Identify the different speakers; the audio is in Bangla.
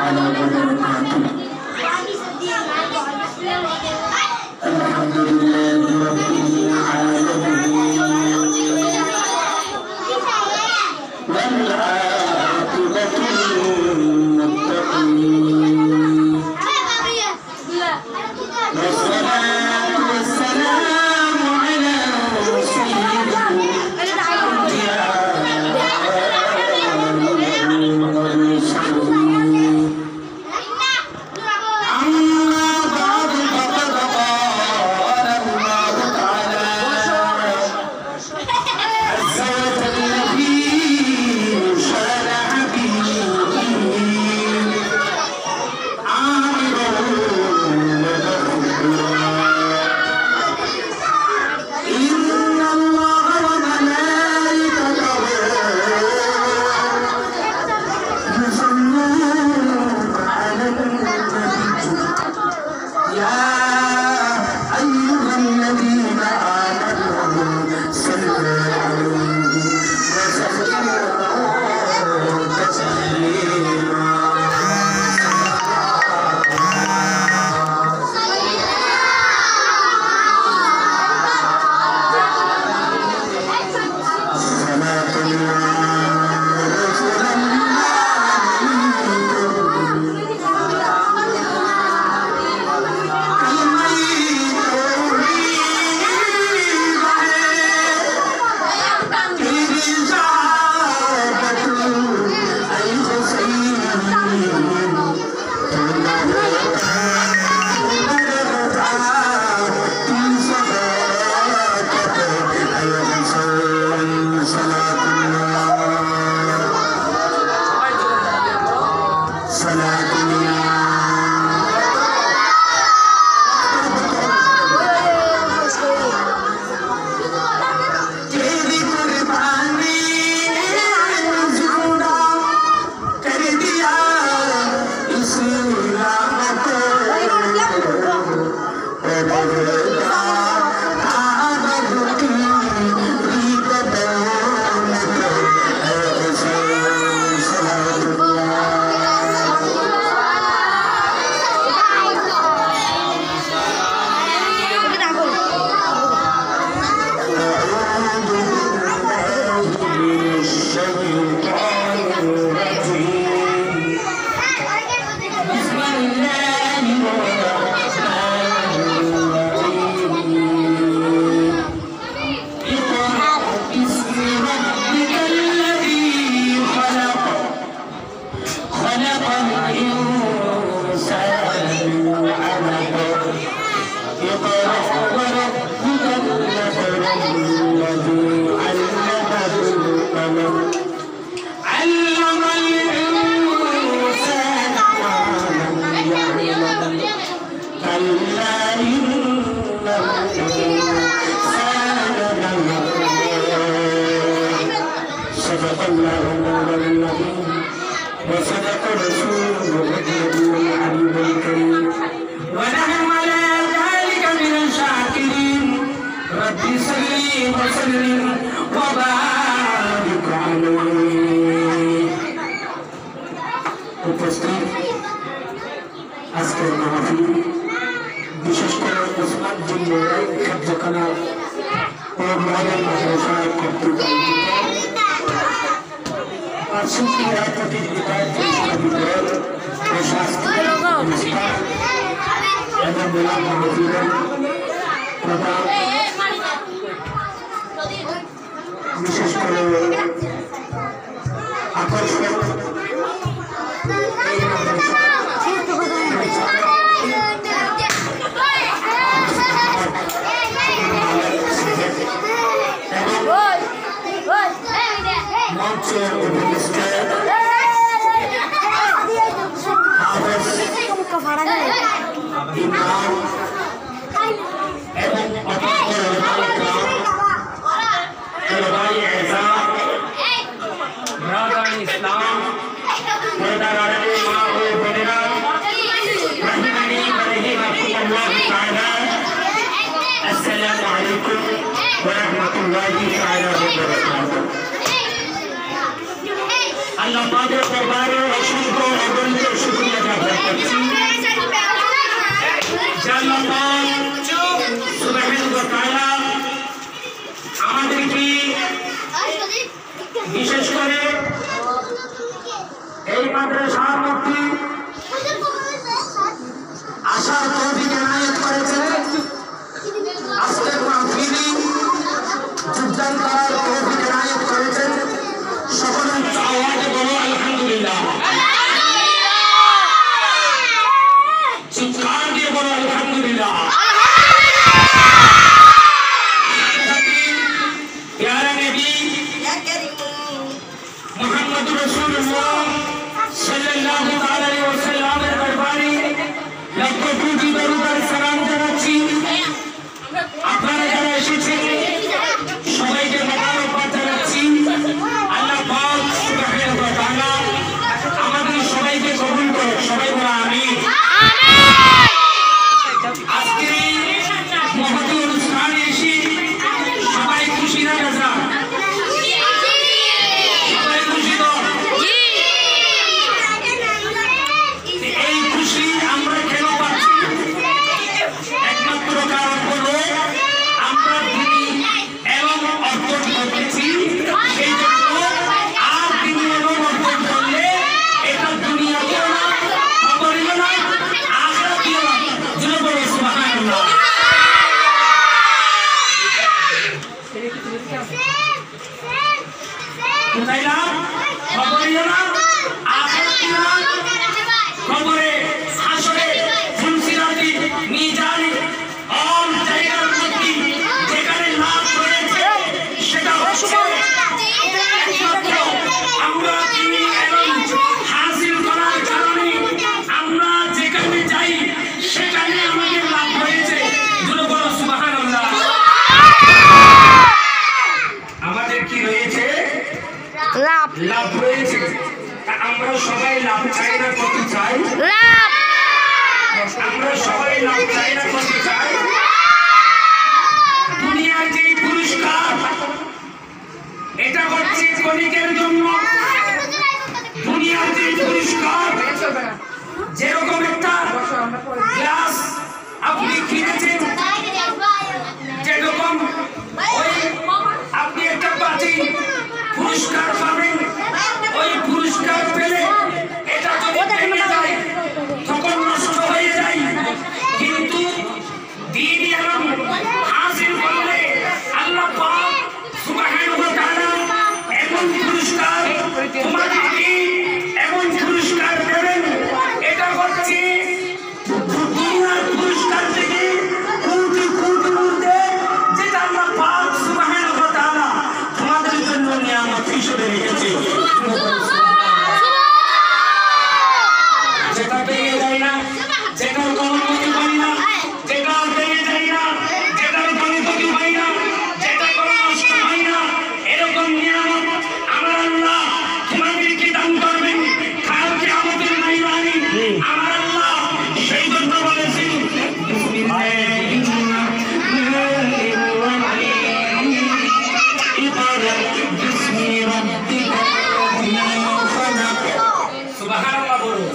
Speaker 1: تعالى وبركاته. الحمد لله رب العالمين والعاقبة للمتقين والصلاة والسلام على سيدنا وصدق رسوله النبي الحبيب الكريم ونحن على ذلك من الشاكرين. رب صل وسلم وبارك عليه. উপস্থিত আজকের মাহফিল বিশেষ করে ওসমান জিল্লার কার্যকলাপ ও মডেল মাদ্রাসার কর্তৃপক্ষ Assunti attività di studio e shastriya অনুষ্ঠান এবং মিলাদ মাহফিলের প্রধান বিশেষ করে আকর্ষণ এই মাদ্রাসা মঞ্চের উপস্থিত ইমাম এবং ইসলাম আসসালামু আলাইকুম ওয়া রাহমাতুল্লাহি তাআলা ওয়া বারাকাতুহু। আল্লাহ পাকের দরবারে অসংখ্য অগণিত শুকরিয়া
Speaker 2: মাদ্রাসার মুফতি আশার তৌফিক এনায়েত করেছে আজকের মাহফিলে যোগদান করার তৌফিক এনায়েত করেছেন। সকলে আওয়াজে বলো আলহামদুলিল্লাহ, চিৎকার দিয়ে বলো আলহামদুলিল্লাহ। प्यारा नबी मोहम्मद रसूलुल्लाह सल्लल्लाहु अलैहि वसल्लम এর দরবারে লক্ষ কোটি দরুদ আর সালাম জানাচ্ছি। আপনারা যারা এসেছেন সবাইকে মোবারকবাদ জানাচ্ছি। আল্লাহ পাক সুবহানাহু ওয়া তাআলা আমাদের সবাইকে কবুল করুন। সবাই বলা আমিন। আজকে মহতী অনুষ্ঠানে এসে সবাই খুশি না গেছে? সবাই খুশি তো? এই খুশি আমরা কেন পাচ্ছি? একমাত্র কারণ হলো আমরা দিনী এবং অর্জন করতেছি। সেই জন্য আর দিনী এবং অর্জন করলে এটা দুনিয়াতেও না, কবরেও না, আখিরাতেও না। জোরে বলো সুবহানাল্লাহ। কোথায় না? কবরেও না, আখিরাতেও না। কবরে, হাসরে, ফুলসিরাতে, মিজানে, অল জায়গার মধ্যে যেখানে লাভ রয়েছে সেটা হচ্ছে একমাত্র আমরা দিনী এবং হাসিল করার কারণে আমরা যেখানে যাই সেখানে আমাদের লাভ হয়েছে। জোরে বলো সুবহানাল্লাহ। আমাদের কি রয়েছে? লাভ রয়েছে। আমরা সবাই লাভ চাই না, করতে চাই? আমরা সবাই লাভ চাই না, করতে চাই? দুনিয়ার যে পুরস্কার এটা হচ্ছে ক্ষণিকের জন্য। দুনিয়ার যে পুরস্কার যেরকম একটা গ্লাস আপনি কিনেছেন, যেরকম ওই আপনি একটা বাটি পুরস্কার পাবেন, ওই পুরস্কার পেলে এটা যদি ভেঙে যায় তখন নষ্ট হয়ে যায়। কিন্তু দিন এবং হাসিল করলে আল্লাহ পাক সুবহানাহু ওয়া তাআলা এমন পুরস্কার তোমাদেরকে এমন পুরস্কার দেবেন, এটা হচ্ছে দুনিয়ার পুরস্কার থেকে কোটি কোটি ঊর্ধ্বে, যেটা আল্লাহ পাক সুবহানাহু ওয়া তাআলা তোমাদের জন্য নিয়ামত হিসেবে রেখেছে। যেটা পেয়ে যায় না, যেটার কোনো ক্ষতি হয় না, যেটা পেয়ে যায় না, যেটার কোনো ক্ষতি হয় না, যেটা কোনো নষ্ট হয় না, এরকম নিয়ামত আমার আল্লাহ তোমাদেরকে দান করবেন কালকে আমাদের ময়দানে। আমার আল্লাহ সেই জন্য বলেছেন সুবহানাল্লাহ বলো।